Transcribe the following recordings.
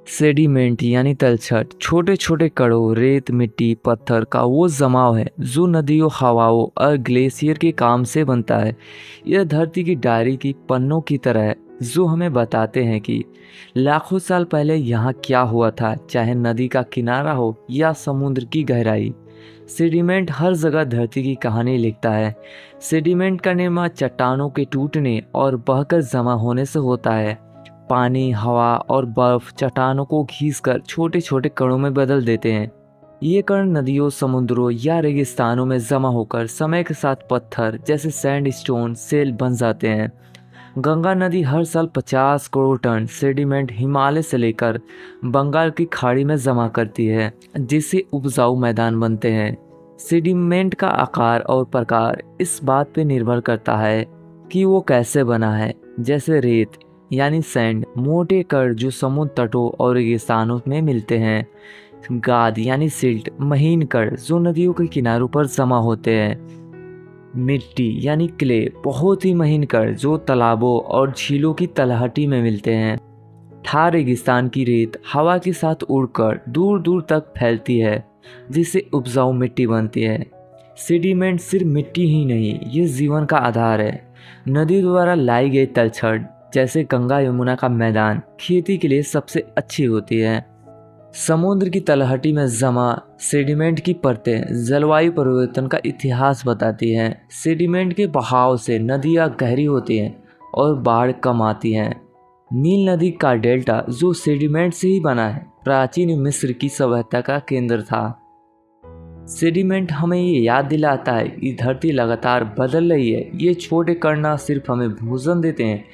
Sediment यानी तलछट छोटे छोटे कणों, रेत, मिट्टी, पत्थर का वो जमाव है जो नदियों, हवाओं और ग्लेशियर के काम से बनता है। यह धरती की डायरी की पन्नों की तरह है जो हमें बताते हैं कि लाखों साल पहले यहाँ क्या हुआ था, चाहे नदी का किनारा हो या समुद्र की गहराई। सेडिमेंट हर जगह धरती की कहानी लिखता है। सेडिमेंट का निर्माण चट्टानों के टूटने और बहकर जमा होने से होता है। पानी, हवा और बर्फ चट्टानों को खींचकर छोटे छोटे कणों में बदल देते हैं। ये कण नदियों, समुद्रों या रेगिस्तानों में जमा होकर समय के साथ पत्थर जैसे सैंडस्टोन सेल बन जाते हैं। गंगा नदी हर साल 50 करोड़ टन सेडिमेंट हिमालय से लेकर बंगाल की खाड़ी में जमा करती है, जिससे उपजाऊ मैदान बनते हैं। सेडिमेंट का आकार और प्रकार इस बात पर निर्भर करता है कि वो कैसे बना है। जैसे रेत यानी सैंड, मोटे कण जो समुद्र तटों और रेगिस्तानों में मिलते हैं। गाद यानी सिल्ट, महीन कण जो नदियों के किनारों पर जमा होते हैं। मिट्टी यानी क्ले, बहुत ही महीन कण जो तालाबों और झीलों की तलहटी में मिलते हैं। थार रेगिस्तान की रेत हवा के साथ उड़कर दूर दूर तक फैलती है, जिससे उपजाऊ मिट्टी बनती है। सेडिमेंट सिर्फ मिट्टी ही नहीं, ये जीवन का आधार है। नदी द्वारा लाई गई तलछट जैसे गंगा यमुना का मैदान खेती के लिए सबसे अच्छी होती है। समुद्र की तलहटी में जमा सेडिमेंट की परतें जलवायु परिवर्तन का इतिहास बताती हैं। सेडिमेंट के बहाव से नदियाँ गहरी होती हैं और बाढ़ कम आती हैं। नील नदी का डेल्टा जो सेडिमेंट से ही बना है, प्राचीन मिस्र की सभ्यता का केंद्र था। सेडिमेंट हमें ये याद दिलाता है कि धरती लगातार बदल रही है। ये छोटे कण न सिर्फ हमें भोजन देते हैं,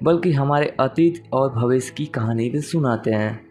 बल्कि हमारे अतीत और भविष्य की कहानी भी सुनाते हैं।